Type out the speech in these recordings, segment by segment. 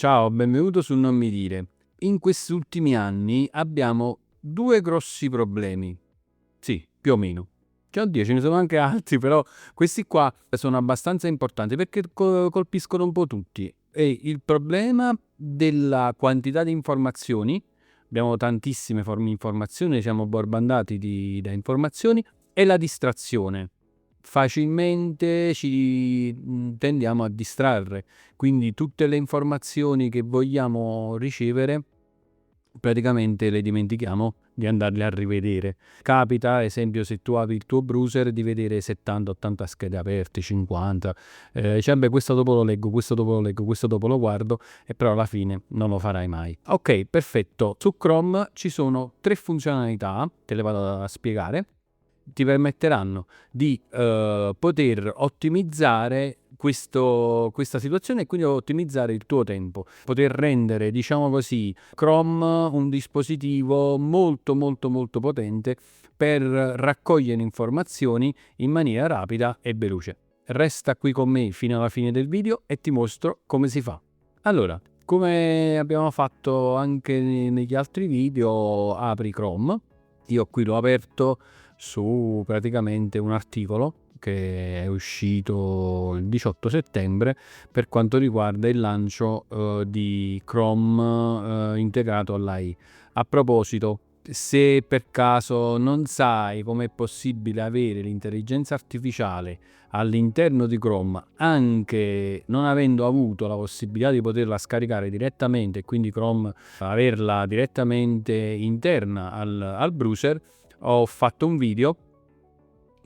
Ciao, benvenuto su Non mi dire. In questi ultimi anni abbiamo due grossi problemi. Sì, più o meno. Cioè, oddio, ce ne sono anche altri, però questi qua sono abbastanza importanti perché colpiscono un po' tutti. E il problema della quantità di informazioni, abbiamo tantissime informazioni, siamo bombardati da informazioni, e la distrazione. Facilmente ci tendiamo a distrarre, quindi tutte le informazioni che vogliamo ricevere praticamente le dimentichiamo di andarle a rivedere. Capita, esempio, se tu apri il tuo browser, di vedere 70-80 schede aperte, 50, cioè beh, questo dopo lo leggo, questo dopo lo leggo, questo dopo lo guardo, e però alla fine non lo farai mai. Ok, perfetto. Su Chrome ci sono 3 funzionalità, te le vado a spiegare. Ti permetteranno di poter ottimizzare questa situazione e quindi ottimizzare il tuo tempo, poter rendere, diciamo così, Chrome un dispositivo molto potente per raccogliere informazioni in maniera rapida e veloce. Resta qui con me fino alla fine del video e ti mostro come si fa. Allora, come abbiamo fatto anche negli altri video, apri Chrome. Io qui l'ho aperto su praticamente un articolo che è uscito il 18 settembre per quanto riguarda il lancio di Chrome integrato all'AI. A proposito, se per caso non sai com'è possibile avere l'intelligenza artificiale all'interno di Chrome, anche non avendo avuto la possibilità di poterla scaricare direttamente e quindi Chrome averla direttamente interna al browser, ho fatto un video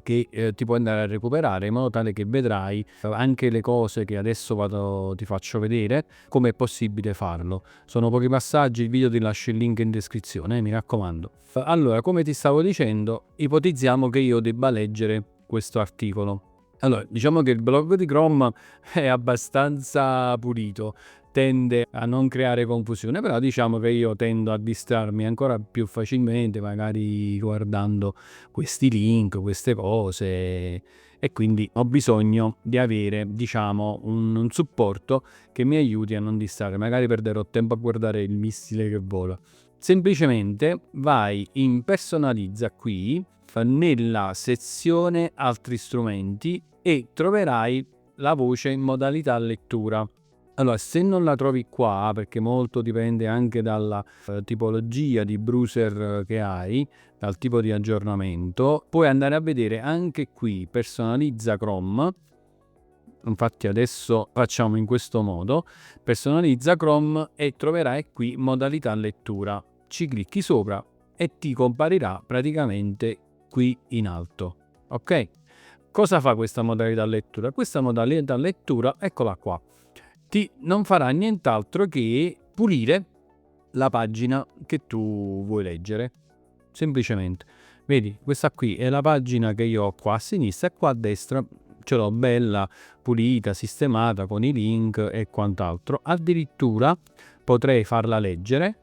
che ti puoi andare a recuperare in modo tale che vedrai anche le cose che adesso ti faccio vedere, come è possibile farlo. Sono pochi passaggi, il video ti lascio il link in descrizione, mi raccomando. Allora, come ti stavo dicendo, ipotizziamo che io debba leggere questo articolo. Allora, diciamo che il blog di Chrome è abbastanza pulito, tende a non creare confusione, però diciamo che io tendo a distrarmi ancora più facilmente, magari guardando questi link, queste cose, e quindi ho bisogno di avere, diciamo, un supporto che mi aiuti a non distrarre, magari perderò tempo a guardare il missile che vola. Semplicemente vai in personalizza qui, nella sezione altri strumenti, e troverai la voce in modalità lettura. Allora, se non la trovi qua, perché molto dipende anche dalla tipologia di browser che hai, dal tipo di aggiornamento, puoi andare a vedere anche qui personalizza Chrome. Infatti adesso facciamo in questo modo: personalizza Chrome e troverai qui modalità lettura. Ci clicchi sopra e ti comparirà praticamente qui in alto. Ok? Cosa fa questa modalità lettura? Questa modalità lettura, eccola qua, non farà nient'altro che pulire la pagina che tu vuoi leggere. Semplicemente. Vedi, questa qui è la pagina che io ho qua a sinistra, e qua a destra ce l'ho bella, pulita, sistemata con i link e quant'altro. Addirittura potrei farla leggere.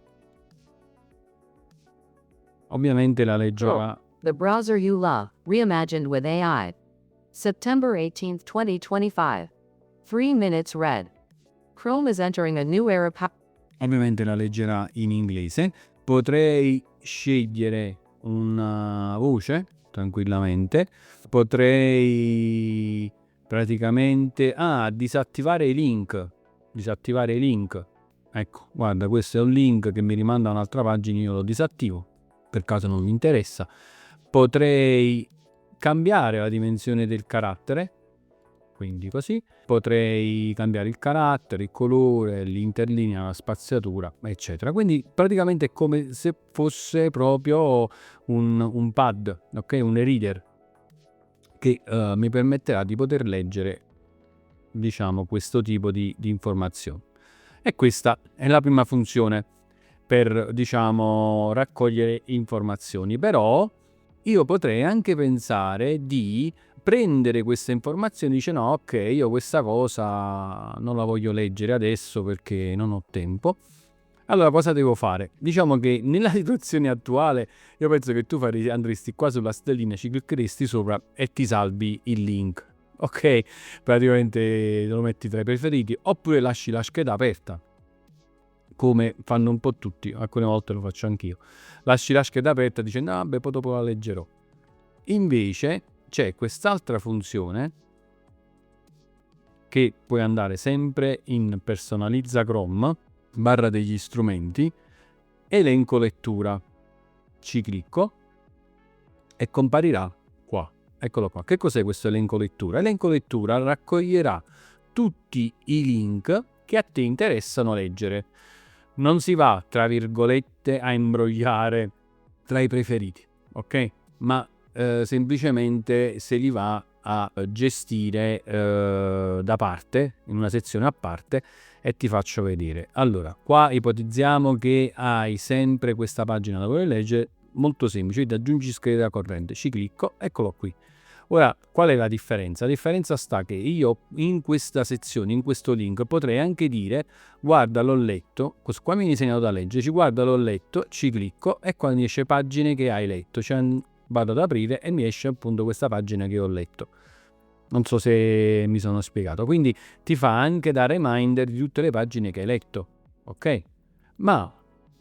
Ovviamente la leggerà. The browser you love, reimagined with AI. September 18th, 2025. 3 minutes read. Chrome is entering a new era. Ovviamente la leggerà in inglese. Potrei scegliere una voce tranquillamente. Potrei praticamente disattivare i link. Ecco, guarda, questo è un link che mi rimanda a un'altra pagina, io lo disattivo per caso non mi interessa. Potrei cambiare la dimensione del carattere, quindi così. Potrei cambiare il carattere, il colore, l'interlinea, la spaziatura, eccetera. Quindi praticamente è come se fosse proprio un pad, ok? Un e-reader che mi permetterà di poter leggere, diciamo, questo tipo di informazioni. E questa è la prima funzione per, diciamo, raccogliere informazioni. Però io potrei anche pensare di prendere queste informazioni e dice no, ok, io questa cosa non la voglio leggere adesso perché non ho tempo. Allora cosa devo fare? Diciamo che nella situazione attuale io penso che tu andresti qua sulla stellina, ci cliccheresti sopra e ti salvi il link. Ok? Praticamente lo metti tra i preferiti, oppure lasci la scheda aperta. come fanno un po' tutti, alcune volte lo faccio anch'io. Lasci la scheda aperta dicendo vabbè, poi dopo la leggerò. Invece c'è quest'altra funzione che puoi andare sempre in personalizza Chrome, barra degli strumenti, elenco lettura. Ci clicco e comparirà qua. Eccolo qua. Che cos'è questo elenco lettura? Elenco lettura raccoglierà tutti i link che a te interessano leggere. Non si va, tra virgolette, a imbrogliare tra i preferiti, ok? Ma semplicemente se li va a gestire da parte, in una sezione a parte, e ti faccio vedere. Allora, qua ipotizziamo che hai sempre questa pagina da voler leggere, molto semplice, quindi aggiungi scheda corrente, ci clicco, eccolo qui. Ora, qual è la differenza? La differenza sta che io in questa sezione, in questo link, potrei anche dire guarda, l'ho letto, qua mi viene segnato da leggere, guarda, l'ho letto, ci clicco e qua mi esce pagine che hai letto, cioè vado ad aprire e mi esce appunto questa pagina che ho letto. Non so se mi sono spiegato. Quindi ti fa anche da reminder di tutte le pagine che hai letto, ok? Ma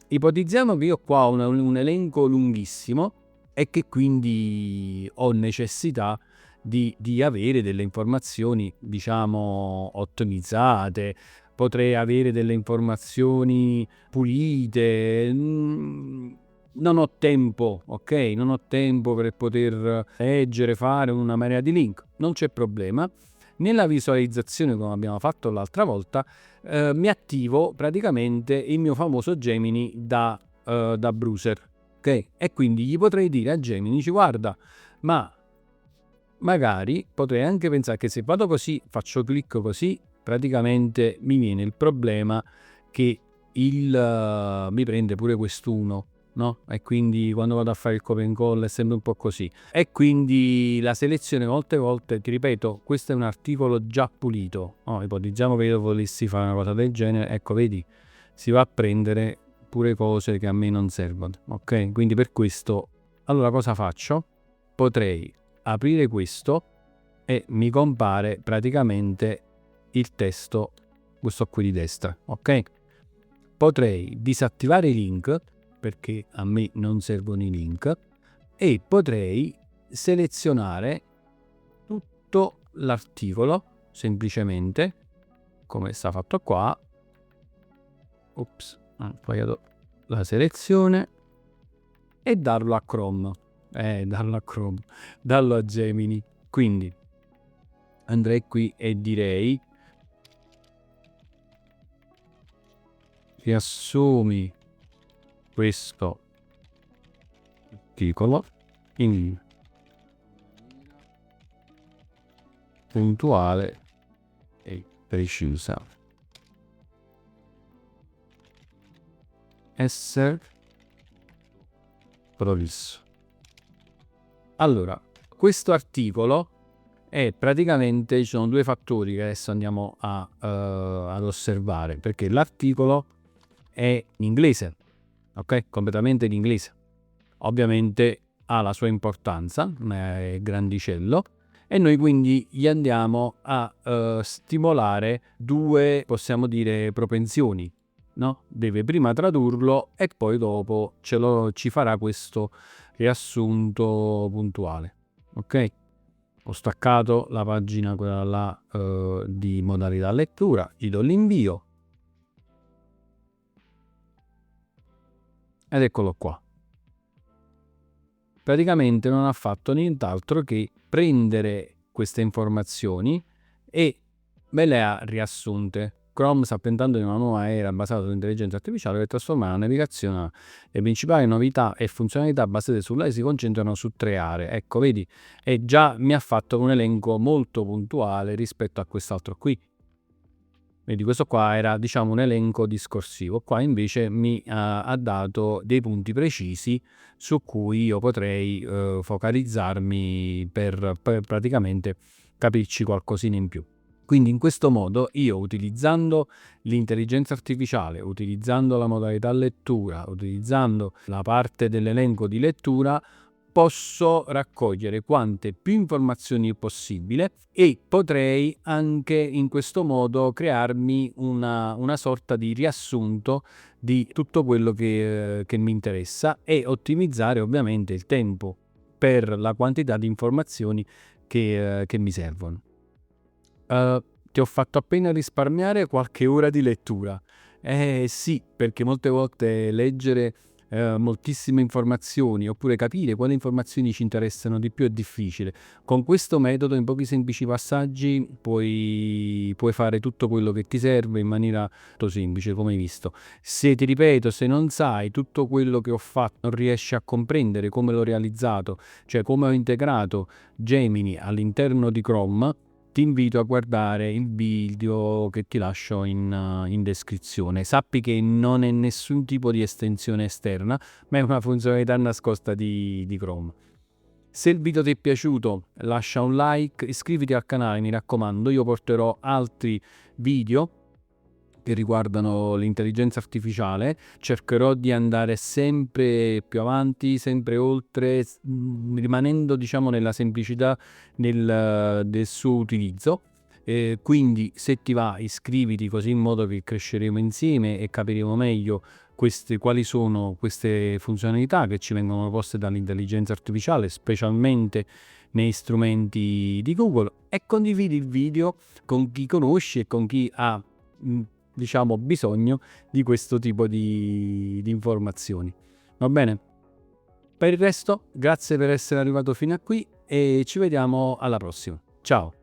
ipotizziamo che io qua ho un elenco lunghissimo e che quindi ho necessità di avere delle informazioni, diciamo, ottimizzate, potrei avere delle informazioni pulite, non ho tempo, ok? Non ho tempo per poter leggere, fare una marea di link, non c'è problema. Nella visualizzazione, come abbiamo fatto l'altra volta, mi attivo praticamente il mio famoso Gemini da browser, ok? E quindi gli potrei dire a Gemini, guarda, ma magari potrei anche pensare che se vado così, faccio clic così, praticamente mi viene il problema che mi prende pure quest'uno, no? E quindi quando vado a fare il copia and incolla è sempre un po' così. E quindi la selezione molte volte, ti ripeto, questo è un articolo già pulito. Ipotizziamo che io volessi fare una cosa del genere, ecco, vedi, si va a prendere pure cose che a me non servono, ok? Quindi per questo, allora cosa faccio? Potrei aprire questo e mi compare praticamente il testo, questo qui di destra, ok? Potrei disattivare i link perché a me non servono i link e potrei selezionare tutto l'articolo semplicemente come sta fatto qua. Ops, ho sbagliato la selezione e darlo a Chrome. Darlo a Gemini. Quindi andrei qui e direi riassumi questo articolo in puntuale e precisa. Essere prolisso. Allora, questo articolo è praticamente, ci sono due fattori che adesso andiamo ad osservare, perché l'articolo è in inglese, ok? Completamente in inglese. Ovviamente ha la sua importanza, è grandicello, e noi quindi gli andiamo a stimolare due, possiamo dire, propensioni, no? Deve prima tradurlo e poi dopo ci farà questo riassunto puntuale, ok? Ho staccato la pagina quella là di modalità lettura, gli do l'invio ed eccolo qua. Praticamente non ha fatto nient'altro che prendere queste informazioni e me le ha riassunte. Chrome sta tentando in una nuova era basata sull'intelligenza artificiale per trasformare la navigazione. Le principali novità e funzionalità basate sull'AI si concentrano su 3 aree. Ecco, vedi, e già mi ha fatto un elenco molto puntuale rispetto a quest'altro qui. Vedi, questo qua era, diciamo, un elenco discorsivo. Qua invece mi ha dato dei punti precisi su cui io potrei focalizzarmi per praticamente capirci qualcosina in più. Quindi in questo modo io, utilizzando l'intelligenza artificiale, utilizzando la modalità lettura, utilizzando la parte dell'elenco di lettura, posso raccogliere quante più informazioni possibile e potrei anche in questo modo crearmi una sorta di riassunto di tutto quello che mi interessa e ottimizzare ovviamente il tempo per la quantità di informazioni che mi servono. Ti ho fatto appena risparmiare qualche ora di lettura. Sì, perché molte volte leggere moltissime informazioni oppure capire quali informazioni ci interessano di più è difficile. Con questo metodo, in pochi semplici passaggi, puoi fare tutto quello che ti serve in maniera molto semplice, come hai visto. Se ti ripeto, se non sai tutto quello che ho fatto, non riesci a comprendere come l'ho realizzato, cioè come ho integrato Gemini all'interno di Chrome, ti invito a guardare il video che ti lascio in descrizione. Sappi che non è nessun tipo di estensione esterna, ma è una funzionalità nascosta di Chrome. Se il video ti è piaciuto, lascia un like, iscriviti al canale, mi raccomando, io porterò altri video che riguardano l'intelligenza artificiale, cercherò di andare sempre più avanti, sempre oltre, rimanendo diciamo nella semplicità del suo utilizzo. Quindi se ti va iscriviti, così in modo che cresceremo insieme e capiremo meglio quali sono queste funzionalità che ci vengono proposte dall'intelligenza artificiale, specialmente nei strumenti di Google, e condividi il video con chi conosci e con chi ha diciamo bisogno di questo tipo di informazioni. Va bene? Per il resto, grazie per essere arrivato fino a qui e ci vediamo alla prossima. Ciao!